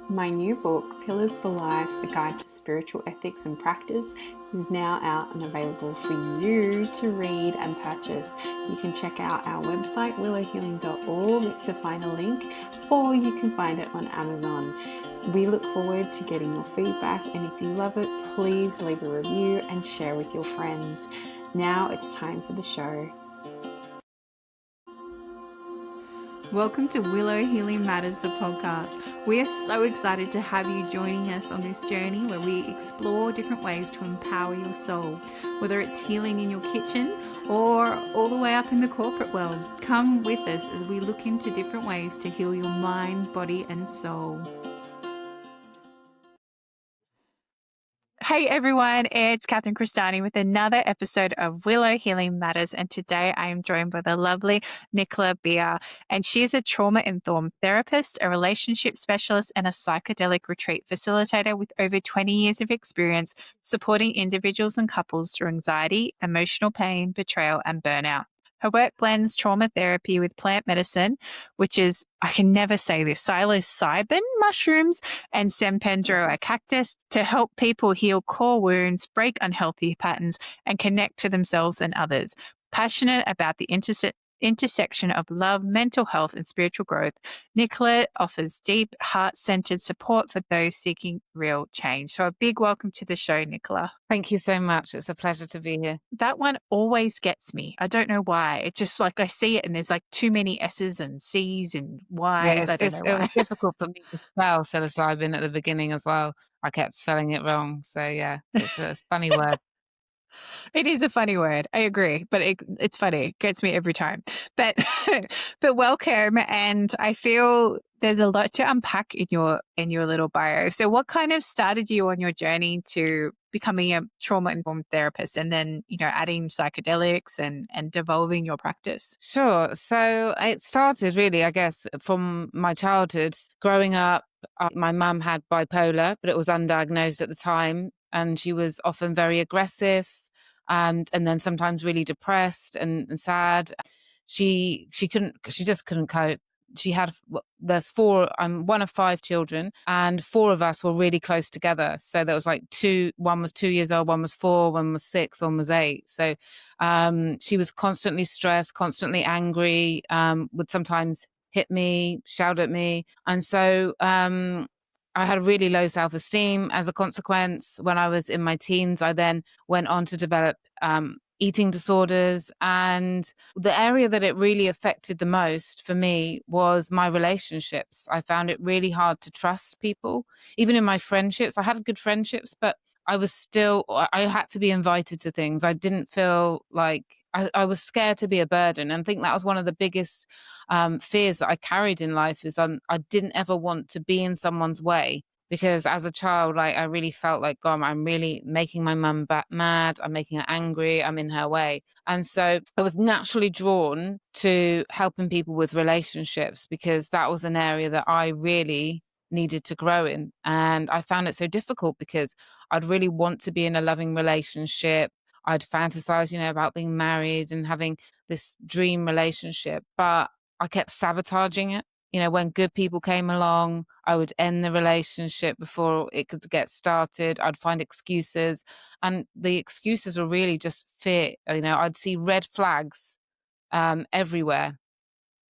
My new book, Pillars for Life, A Guide to Spiritual Ethics and Practice, is now out and available for you to read and purchase. You can check out our website, willowhealing.org, to find a link, or you can find it on Amazon. We look forward to getting your feedback, and if you love it, please leave a review and share with your friends. Now it's time for the show. Welcome to Willow Healing Matters, the podcast. We are so excited to have you joining us on this journey where we explore different ways to empower your soul, whether it's healing in your kitchen or all the way up in the corporate world. Come with us as we look into different ways to heal your mind, body, and soul. Hey everyone, it's Catherine Cristani with another episode of Willow Healing Matters, and today I am joined by the lovely Nicola Beer, and she is a trauma-informed therapist, a relationship specialist, and a psychedelic retreat facilitator with over 20 years of experience supporting individuals and couples through anxiety, emotional pain, betrayal, and burnout. Her work blends trauma therapy with plant medicine, which is, I can never say this, psilocybin mushrooms and Sempendro, a cactus, to help people heal core wounds, break unhealthy patterns, and connect to themselves and others. Passionate about the intersection of love, mental health, and spiritual growth, Nicola offers deep, heart-centered support for those seeking real change. So a big welcome to the show, Nicola. Thank you so much. It's a pleasure to be here. That one always gets me. I don't know why. It's just like I see it and there's like too many S's and C's and Y's. Yeah, I don't know it was why. difficult for me to spell psilocybin at the beginning as well. I kept spelling it wrong. So yeah, it's a funny word. It is a funny word. I agree, but it's funny. It gets me every time. But but welcome, and I feel there's a lot to unpack in your little bio. So what kind of started you on your journey to becoming a trauma-informed therapist, and then, you know, adding psychedelics and devolving your practice? Sure. So it started really, I guess, from my childhood. Growing up, my mum had bipolar, but it was undiagnosed at the time. And she was often very aggressive and then sometimes really depressed and sad. She just couldn't cope. She had, there's four, I'm one of five children, and four of us were really close together. So there was like one was 2 years old, one was 4, one was 6, one was 8. So she was constantly stressed, constantly angry, would sometimes hit me, shout at me. And so I had a really low self-esteem as a consequence. When I was in my teens, I then went on to develop eating disorders. And the area that it really affected the most for me was my relationships. I found it really hard to trust people. Even in my friendships, I had good friendships, but I had to be invited to things. I didn't feel like I was scared to be a burden. And I think that was one of the biggest fears that I carried in life is I didn't ever want to be in someone's way. Because as a child, I really felt like, God, I'm really making my mum mad. I'm making her angry. I'm in her way. And so I was naturally drawn to helping people with relationships because that was an area that I really needed to grow in. And I found it so difficult because I'd really want to be in a loving relationship. I'd fantasize, about being married and having this dream relationship, but I kept sabotaging it. When good people came along, I would end the relationship before it could get started. I'd find excuses, and the excuses were really just fear. I'd see red flags everywhere.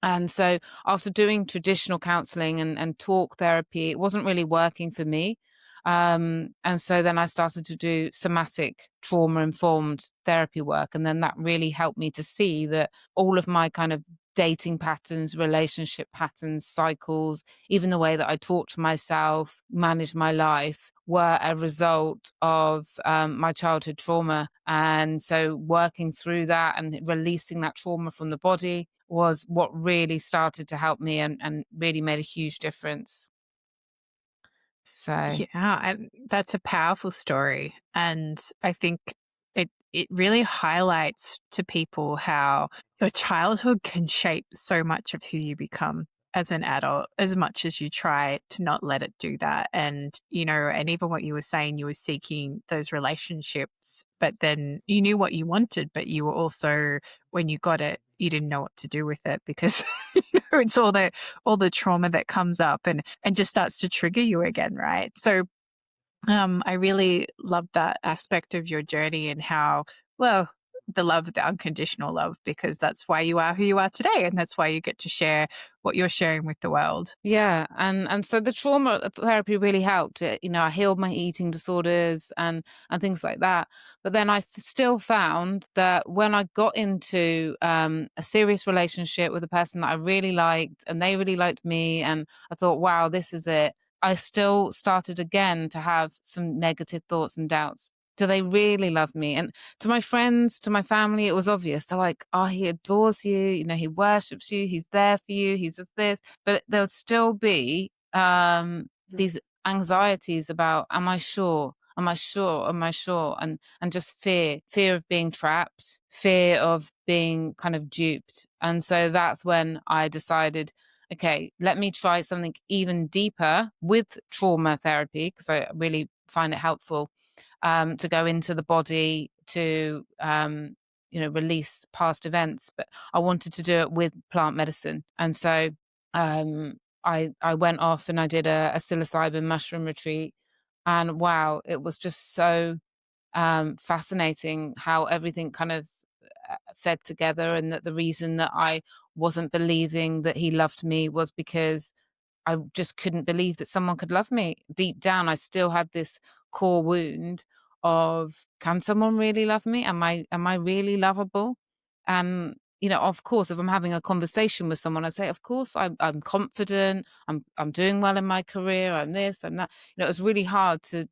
And so after doing traditional counseling and talk therapy, it wasn't really working for me. And so then I started to do somatic trauma-informed therapy work. And then that really helped me to see that all of my kind of dating patterns, relationship patterns, cycles, even the way that I talk to myself, manage my life, were a result of my childhood trauma. And so working through that and releasing that trauma from the body was what really started to help me and really made a huge difference. So Yeah, and that's a powerful story. And I think it really highlights to people how your childhood can shape so much of who you become as an adult, as much as you try to not let it do that. And, and even what you were saying, you were seeking those relationships, but then you knew what you wanted, but you were also, when you got it, you didn't know what to do with it because it's all the trauma that comes up and just starts to trigger you again, right? So I really love that aspect of your journey and how, well, the love, the unconditional love, because that's why you are who you are today. And that's why you get to share what you're sharing with the world. Yeah, and so the trauma therapy really helped. I healed my eating disorders and things like that. But then still found that when I got into a serious relationship with a person that I really liked, and they really liked me, and I thought, wow, this is it. I still started again to have some negative thoughts and doubts. Do they really love me? And to my friends, to my family, it was obvious. They're like, oh, he adores you. He worships you. He's there for you. He's just this, but there'll still be these anxieties about, am I sure? Am I sure? Am I sure? And just fear of being trapped, fear of being kind of duped. And so that's when I decided, okay, let me try something even deeper with trauma therapy, because I really find it helpful to go into the body to release past events. But I wanted to do it with plant medicine, and so um, I went off and I did a psilocybin mushroom retreat, and wow, it was just so fascinating how everything kind of fed together, and that the reason that I wasn't believing that he loved me was because I just couldn't believe that someone could love me. Deep down, I still had this core wound of, can someone really love me? Am I really lovable? And of course, if I'm having a conversation with someone, I say, of course, I'm confident. I'm doing well in my career. I'm this. I'm that. It was really hard to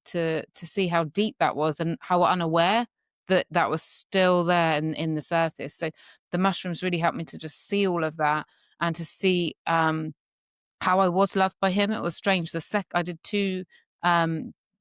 see how deep that was and how unaware that was still there in the surface. So the mushrooms really helped me to just see all of that and to see how I was loved by him. It was strange. I did 2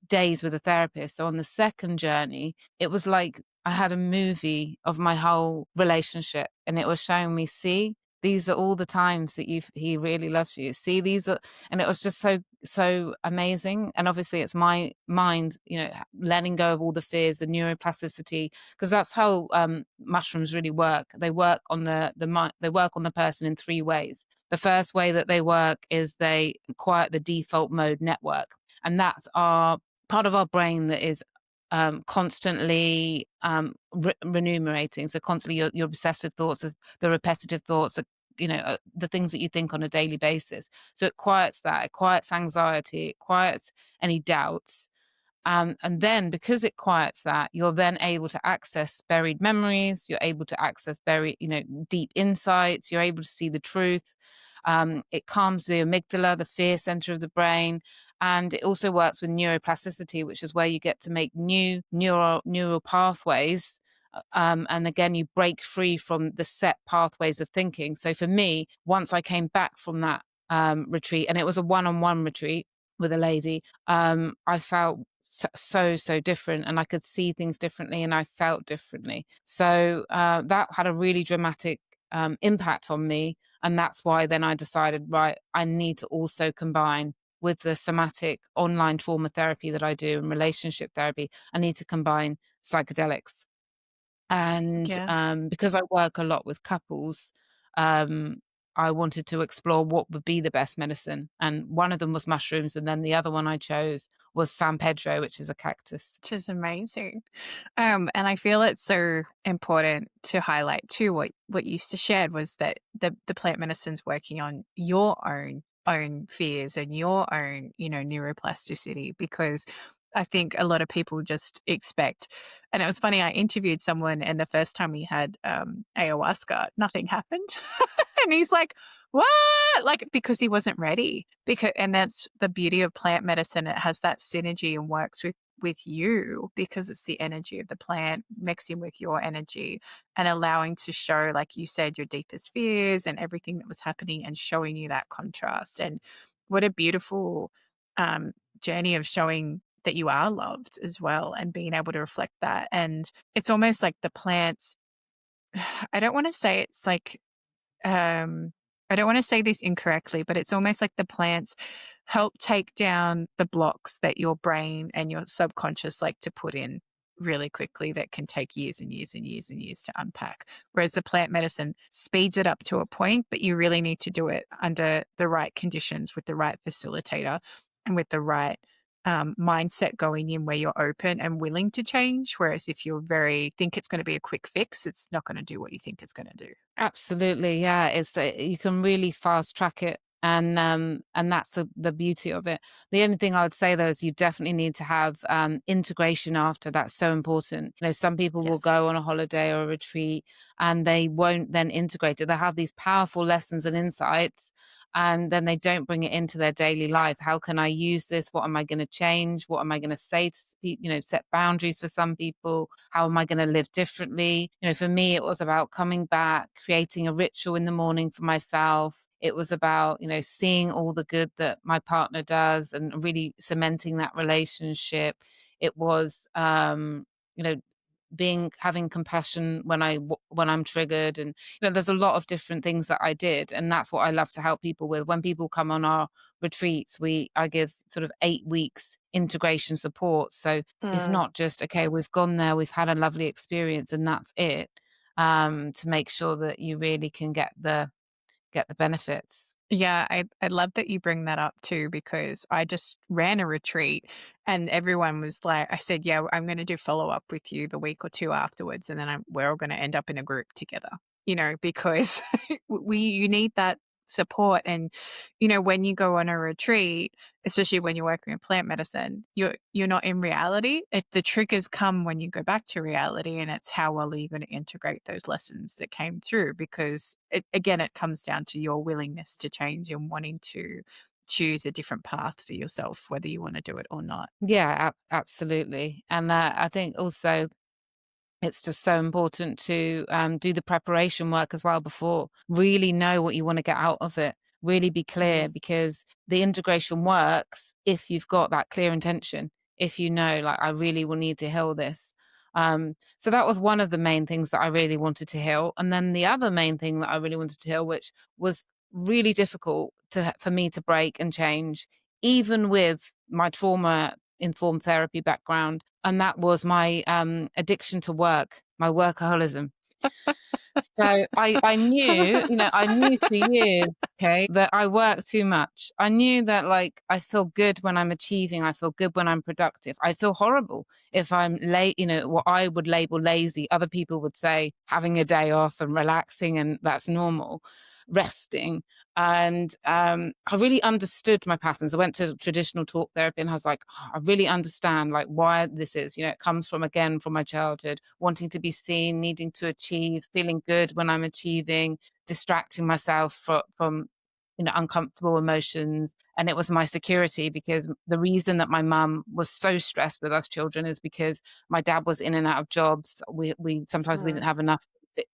days with a therapist. So on the second journey, it was like I had a movie of my whole relationship, and it was showing me, see, these are all the times that he really loves you. See, these are, and it was just so amazing. And obviously it's my mind, letting go of all the fears, the neuroplasticity, because that's how mushrooms really work. They work on the mind, they work on the person in 3 ways. The first way that they work is they quiet the default mode network. And that's our part of our brain that is constantly remunerating. So constantly your obsessive thoughts, the repetitive thoughts, the things that you think on a daily basis. So it quiets that. It quiets anxiety. It quiets any doubts. And then because it quiets that, you're then able to access buried memories. You're able to access deep insights. You're able to see the truth. It calms the amygdala, the fear center of the brain. And it also works with neuroplasticity, which is where you get to make new neural pathways. And again, you break free from the set pathways of thinking. So for me, once I came back from that retreat, and it was a one-on-one retreat with a lady, I felt so different, and I could see things differently, and I felt differently. So that had a really dramatic impact on me. And that's why then I decided, right, I need to also combine with the somatic online trauma therapy that I do and relationship therapy. I need to combine psychedelics. And Yeah. because I work a lot with couples, um, I wanted to explore what would be the best medicine. And one of them was mushrooms. And then the other one I chose was San Pedro, which is a cactus. Which is amazing. And I feel it's so important to highlight too what you shared was that the plant medicine's working on your own fears and your own, neuroplasticity, because I think a lot of people just expect, and it was funny, I interviewed someone and the first time we had ayahuasca, nothing happened. And he's like, what? Like, because he wasn't ready. And that's the beauty of plant medicine. It has that synergy and works with you because it's the energy of the plant mixing with your energy and allowing to show, like you said, your deepest fears and everything that was happening and showing you that contrast. And what a beautiful journey of showing that you are loved as well and being able to reflect that. And it's almost like the plants, I don't want to say it's like, I don't want to say this incorrectly, but it's almost like the plants help take down the blocks that your brain and your subconscious like to put in. really quickly that can take years and years and years and years to unpack. Whereas the plant medicine speeds it up to a point, but you really need to do it under the right conditions with the right facilitator and with the right mindset going in where you're open and willing to change. Whereas if you're very think it's going to be a quick fix, it's not going to do what you think it's going to do. Absolutely, yeah. It's you can really fast track it, and that's the beauty of it. The only thing I would say though is you definitely need to have integration after. That's so important. You know, some people will Yes. go on a holiday or a retreat and they won't then integrate it. They have these powerful lessons and insights, and then they don't bring it into their daily life. How can I use this? What am I going to change? What am I going to say to speak? You know, set boundaries for some people. How am I going to live differently? You know, for me, it was about coming back, creating a ritual in the morning for myself. It was about, you know, seeing all the good that my partner does and really cementing that relationship. It was, you know, having compassion when I'm triggered, and you know there's a lot of different things that I did, and that's what I love to help people with. When people come on our retreats, I give sort of 8 weeks integration support. So it's Mm. not just, okay, we've gone there, we've had a lovely experience and that's it. To make sure that you really can get the benefits. Yeah, I love that you bring that up too, because I just ran a retreat and everyone was like, I said, yeah, I'm going to do follow up with you the week or two afterwards. And then we're all going to end up in a group together, because you need that support. And, when you go on a retreat, especially when you're working in plant medicine, you're not in reality. The triggers come when you go back to reality, and it's how well are you going to integrate those lessons that came through. Because again, it comes down to your willingness to change and wanting to choose a different path for yourself, whether you want to do it or not. Yeah, absolutely. And I think also it's just so important to do the preparation work as well before. Really know what you want to get out of it. Really be clear, Mm. because the integration works if you've got that clear intention. If you know, like, I really will need to heal this. So that was one of the main things that I really wanted to heal. And then the other main thing that I really wanted to heal, which was really difficult for me to break and change, even with my trauma informed therapy background, and that was my addiction to work, my workaholism. So I knew, I knew for years, okay, that I work too much. I knew that, like, I feel good when I'm achieving. I feel good when I'm productive. I feel horrible if I'm late, what I would label lazy. Other people would say having a day off and relaxing, and that's normal, resting. And I really understood my patterns. I went to traditional talk therapy and I was like, "Oh, I really understand, like, why this is, it comes from, again, from my childhood, wanting to be seen, needing to achieve, feeling good when I'm achieving, distracting myself from uncomfortable emotions." And it was my security, because the reason that my mum was so stressed with us children is because my dad was in and out of jobs. We sometimes we didn't Mm. have enough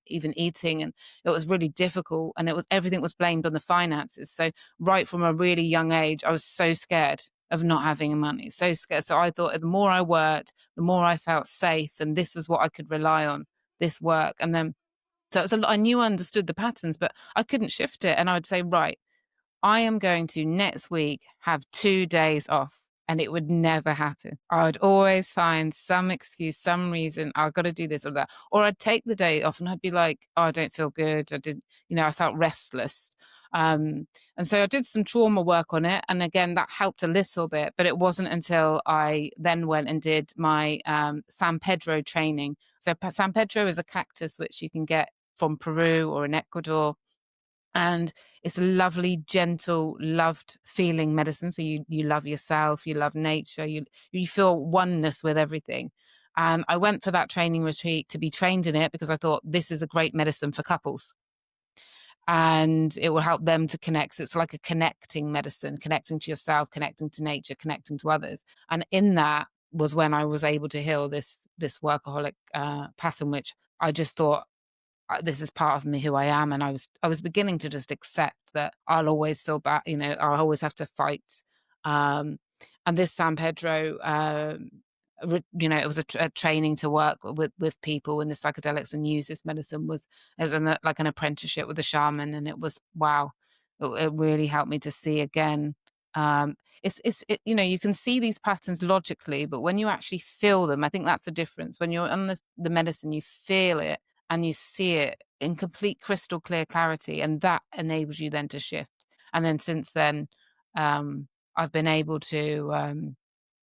even eating, and it was really difficult, and it was everything was blamed on the finances. So right from a really young age, I was so scared of not having money, so scared. So I thought the more I worked, the more I felt safe, and this was what I could rely on, this work. And then so it's a lot. I knew I understood the patterns, but I couldn't shift it. And I would say, right, I am going to next week have 2 days off. And it would never happen. I would always find some excuse, some reason, I've got to do this or that. Or I'd take the day off and I'd be like, oh, I don't feel good. I felt restless. And so I did some trauma work on it. And again, that helped a little bit. But it wasn't until I then went and did my San Pedro training. So San Pedro is a cactus which you can get from Peru or in Ecuador, and it's a lovely, gentle, loved feeling medicine. So you love yourself, you love nature, you feel oneness with everything. And I went for that training retreat to be trained in it because I thought this is a great medicine for couples and it will help them to connect. So it's like a connecting medicine, connecting to yourself, connecting to nature, connecting to others. And in that was when I was able to heal this workaholic pattern, which I just thought, this is part of me, who I am. And I was beginning to just accept that I'll always feel bad, I'll always have to fight. Um, and this San Pedro, it was a training to work with people in the psychedelics and use this medicine. It was like an apprenticeship with a shaman, and it was wow. It really helped me to see again You can see these patterns logically, but when you actually feel them, I think that's the difference. When you're on the medicine, you feel it and you see it in complete crystal clear clarity, and that enables you then to shift. And then since then, I've been able to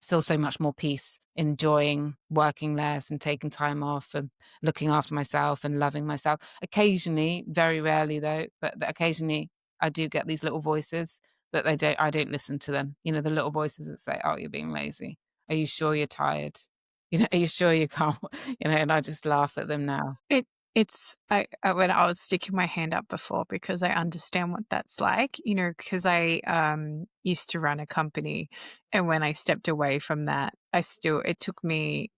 feel so much more peace, enjoying working less and taking time off and looking after myself and loving myself. Occasionally, very rarely though, but occasionally I do get these little voices, but I don't listen to them. The little voices that say, "Oh, you're being lazy. Are you sure you're tired? Are you sure you can't?" And I just laugh at them now. It when I was sticking my hand up before because I understand what that's like, because I used to run a company, and when I stepped away from that, it took me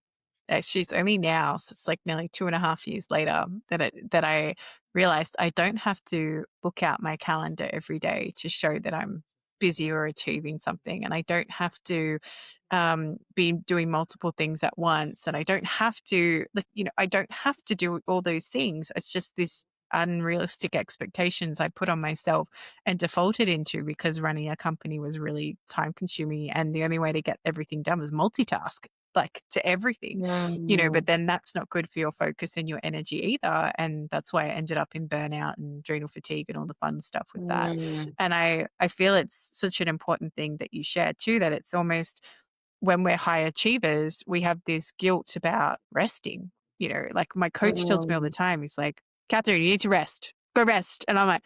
actually it's only now, so it's like nearly 2.5 years later that I realized I don't have to book out my calendar every day to show that I'm busy or achieving something, and I don't have to be doing multiple things at once, and I don't have to I don't have to do all those things. It's just this unrealistic expectations I put on myself and defaulted into because running a company was really time consuming, and the only way to get everything done was multitask like to everything, but Mm, then that's not good for your focus and your energy either. And that's why I ended up in burnout and adrenal fatigue and all the fun stuff with that. mm, And I feel it's such an important thing that you share too, that it's almost when we're high achievers, we have this guilt about resting. Like my coach tells me all the mm, time, he's like, Catherine, you need to rest. Go rest. And I'm like,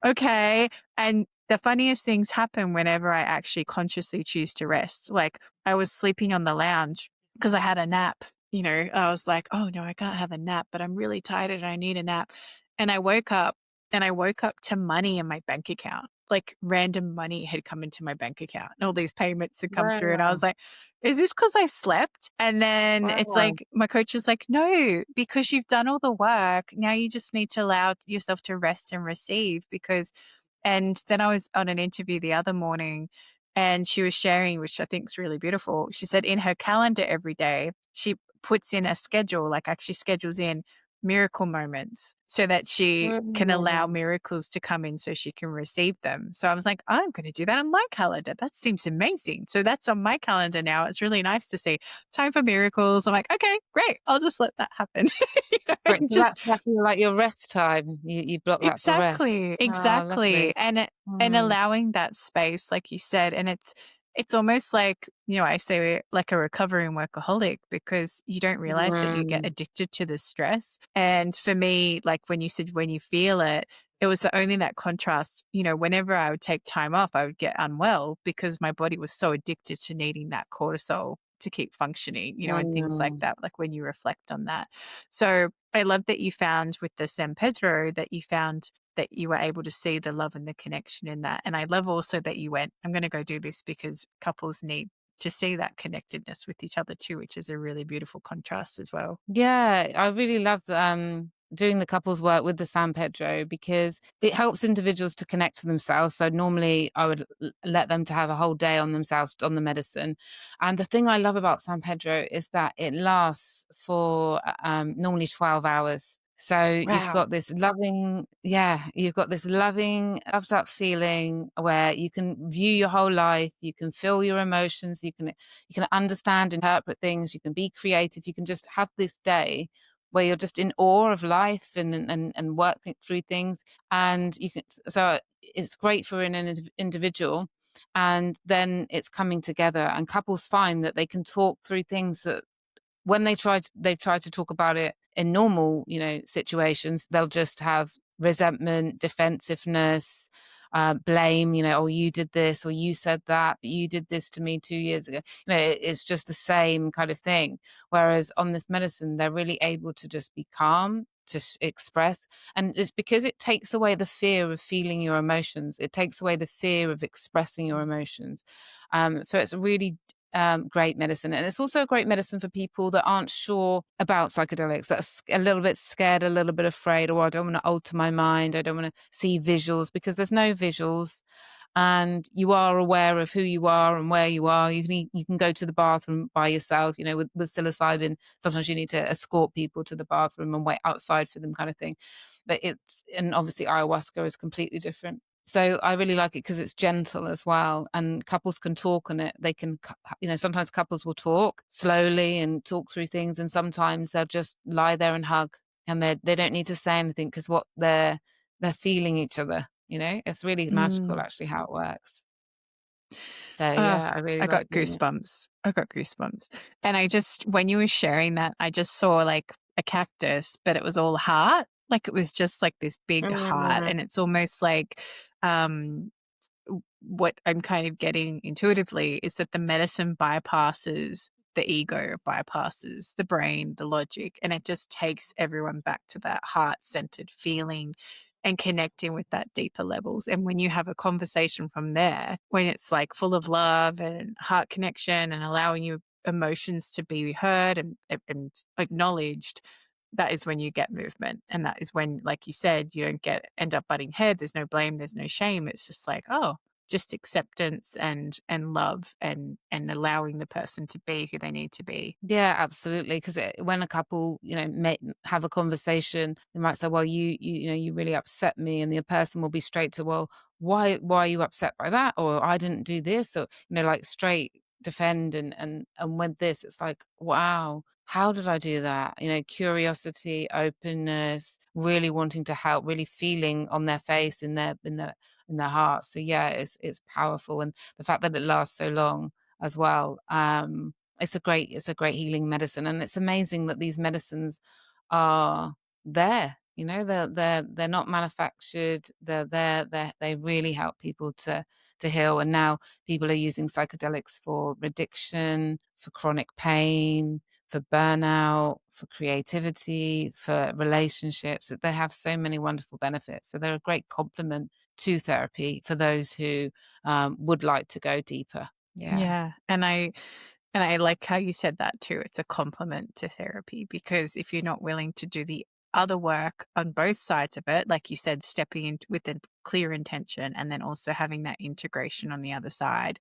okay. And the funniest things happen whenever I actually consciously choose to rest. Like I was sleeping on the lounge because I had a nap. I was like, oh no, I can't have a nap, but I'm really tired and I need a nap. And I woke up to money in my bank account. Like random money had come into my bank account and all these payments had come through. And I wow, was like, is this because I slept? And then it's wow, like, my coach is like, no, because you've done all the work. Now you just need to allow yourself to rest and receive and then I was on an interview the other morning and she was sharing, which I think is really beautiful. She said in her calendar every day, she puts in a schedule, like actually schedules in miracle moments so that she can allow mm, miracles to come in so she can receive them. So I was like, I'm going to do that on my calendar. That seems amazing. So that's on my calendar now. It's really nice to see time for miracles. I'm like, okay, great. I'll just let that happen. great. And So just that's like your rest time. You block that for rest. exactly, Oh, exactly. lovely. And Mm, allowing that space, like you said, and it's almost like, I say we're like a recovering workaholic because you don't realize that you get mm, addicted to the stress. And for me, like when you said when you feel it, it was the only that contrast, whenever I would take time off, I would get unwell because my body was so addicted to needing that cortisol to keep functioning, and things like mm. that, like when you reflect on that. So I love that you found with the San Pedro that you found that you were able to see the love and the connection in that. And I love also that you went, I'm going to go do this because couples need to see that connectedness with each other too, which is a really beautiful contrast as well. Yeah, I really love doing the couples work with the San Pedro because it helps individuals to connect to themselves. So normally I would let them to have a whole day on themselves on the medicine. And the thing I love about San Pedro is that it lasts for normally 12 hours. So Wow. you've got this loving, loved up feeling where you can view your whole life, you can feel your emotions, you can understand, interpret things, you can be creative, you can just have this day where you're just in awe of life and work through things. And so it's great for an individual. And then it's coming together, and couples find that they can talk through things that when they've tried to talk about it in normal, situations, they'll just have resentment, defensiveness, blame, oh, you did this or you said that, but you did this to me 2 years ago. It's just the same kind of thing. Whereas on this medicine, they're really able to just be calm, to express. And it's because it takes away the fear of feeling your emotions. It takes away the fear of expressing your emotions. So it's a really great medicine. And it's also a great medicine for people that aren't sure about psychedelics, that's a little bit scared, a little bit afraid, or I don't want to alter my mind, I don't want to see visuals, because there's no visuals. And you are aware of who you are and where you are. You can go to the bathroom by yourself. With psilocybin, sometimes you need to escort people to the bathroom and wait outside for them, kind of thing. And obviously ayahuasca is completely different. So I really like it because it's gentle as well, and couples can talk on it. They can, sometimes couples will talk slowly and talk through things, and sometimes they'll just lie there and hug, and they don't need to say anything because what they're feeling each other. It's really magical Mm. actually how it works. So Uh, yeah, I really I like got doing it. goosebumps. I got goosebumps. And when you were sharing that, I just saw like a cactus, but it was all heart. Like it was just like this big heart. Mm, And it's almost like, um, what I'm kind of getting intuitively is that the medicine bypasses the ego, bypasses the brain, the logic, and it just takes everyone back to that heart centered feeling and connecting with that deeper levels. And when you have a conversation from there, when it's like full of love and heart connection and allowing your emotions to be heard and acknowledged, that is when you get movement. And that is when, like you said, you don't end up butting head. There's no blame, there's no shame. It's just like, oh, just acceptance and love and allowing the person to be who they need to be. yeah, absolutely. Because when a couple, may have a conversation, they might say, "Well, you really upset me," and the person will be straight to, "Well, why are you upset by that?" Or "I didn't do this," or like straight defend. And with this, it's like, wow, how did I do that? Curiosity, openness, really wanting to help, really feeling on their face, in their heart. So yeah, it's powerful, and the fact that it lasts so long as well. It's a great healing medicine, and it's amazing that these medicines are there. They're not manufactured. They're there. They really help people to heal. And now people are using psychedelics for addiction, for chronic pain, for burnout, for creativity, for relationships. They have so many wonderful benefits. So they're a great complement to therapy for those who would like to go deeper. Yeah. Yeah. And I like how you said that too. It's a complement to therapy because if you're not willing to do the other work on both sides of it, like you said, stepping in with a clear intention and then also having that integration on the other side,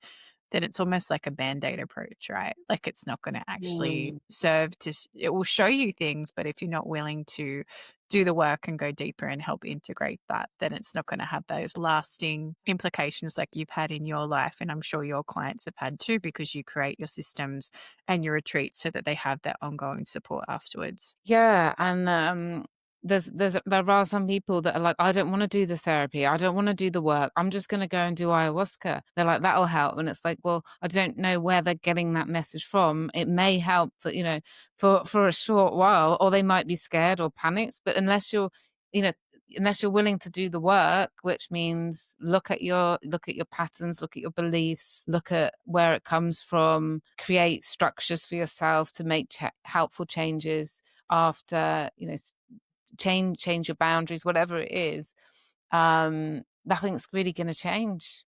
then it's almost like a band-aid approach, right? Like it's not going to actually Mm. serve it will show you things, but if you're not willing to do the work and go deeper and help integrate that, then it's not going to have those lasting implications like you've had in your life. And I'm sure your clients have had too, because you create your systems and your retreats so that they have that ongoing support afterwards. Yeah, and there are some people that are like, I don't want to do the therapy, I don't want to do the work. I'm just going to go and do ayahuasca. They're like, that'll help, and it's like, well, I don't know where they're getting that message from. It may help for a short while, or they might be scared or panicked. But you know, unless you're willing to do the work, which means look at your patterns, look at your beliefs, look at where it comes from, create structures for yourself to make helpful changes after change your boundaries, whatever it is. Nothing's really going to change.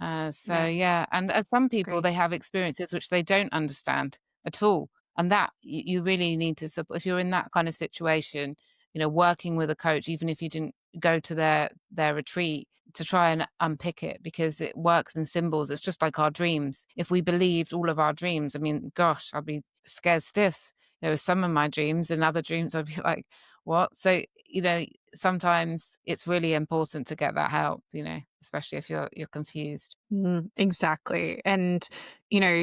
So Yeah, yeah, and some people, agree. they have experiences which they don't understand at all, and that you really need to support. If you're in that kind of situation, working with a coach, even if you didn't go to their retreat, to try and unpick it, because it works in symbols. It's just like our dreams. If we believed all of our dreams, I mean, gosh, I'd be scared stiff. There were some of my dreams, and other dreams I'd be like, what? So sometimes it's really important to get that help, especially if you're confused. Exactly. And,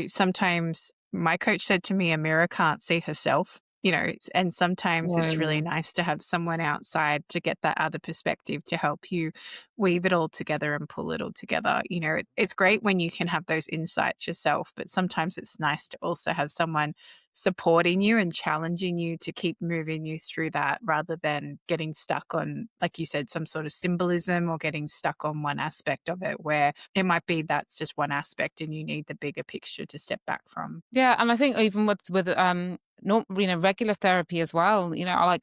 sometimes my coach said to me, a mirror can't see herself, and sometimes it's really Mm. nice to have someone outside to get that other perspective to help you weave it all together and pull it all together. It's great when you can have those insights yourself, but sometimes it's nice to also have someone supporting you and challenging you to keep moving you through that rather than getting stuck on, like you said, some sort of symbolism or getting stuck on one aspect of it where it might be that's just one aspect and you need the bigger picture to step back from. Yeah, and I think even with not regular therapy as well.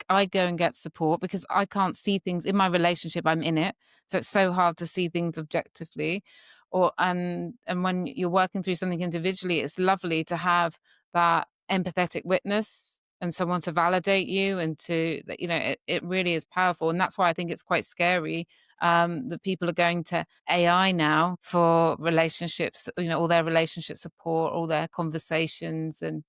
I go and get support because I can't see things in my relationship. I'm in it, so it's so hard to see things objectively. And when you're working through something individually, it's lovely to have that empathetic witness and someone to validate you, and it really is powerful. And that's why I think it's quite scary that people are going to AI now for relationships, all their relationship support, all their conversations, and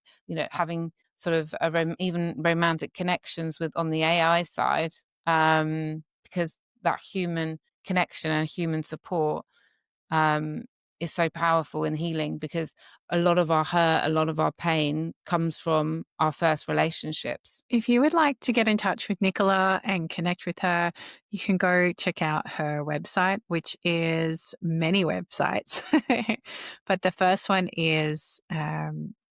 having sort of even romantic connections with on the AI side, because that human connection and human support is so powerful in healing, because a lot of our hurt, a lot of our pain comes from our first relationships. If you would like to get in touch with Nicola and connect with her, you can go check out her website, which is many websites. But the first one is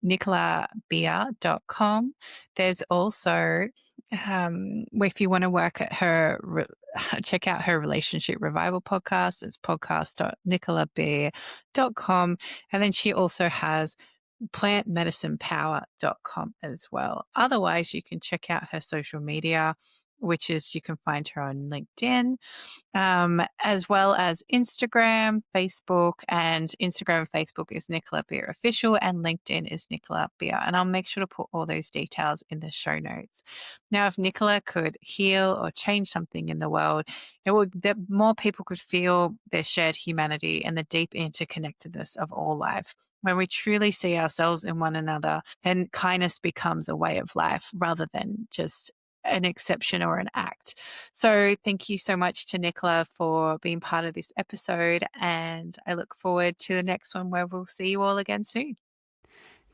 nicolabeer.com. There's also, if you want to work at her, check out her Relationship Revival podcast. It's podcast.nicolabeer.com. And then she also has plantmedicinepower.com as well. Otherwise, you can check out her social media, which is you can find her on LinkedIn, as well as Instagram, Facebook, and Instagram and Facebook is Nicola Beer Official, and LinkedIn is Nicola Beer. And I'll make sure to put all those details in the show notes. Now, if Nicola could heal or change something in the world, it would that more people could feel their shared humanity and the deep interconnectedness of all life. When we truly see ourselves in one another, then kindness becomes a way of life rather than just an exception or an act. So thank you so much to Nicola for being part of this episode, and I look forward to the next one where we'll see you all again soon.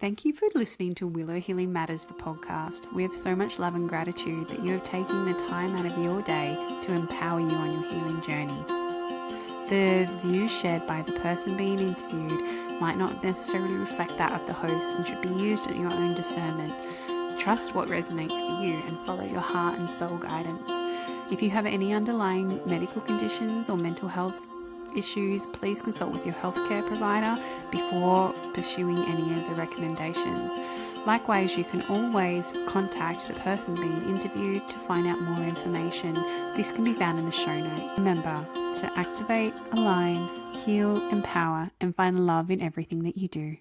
Thank you for listening to Willow Healing Matters, the podcast. We have so much love and gratitude that you have taken the time out of your day to empower you on your healing journey. The views shared by the person being interviewed might not necessarily reflect that of the host and should be used at your own discernment. Trust what resonates for you and follow your heart and soul guidance. If you have any underlying medical conditions or mental health issues, please consult with your healthcare provider before pursuing any of the recommendations. Likewise, you can always contact the person being interviewed to find out more information. This can be found in the show notes. Remember to activate, align, heal, empower, and find love in everything that you do.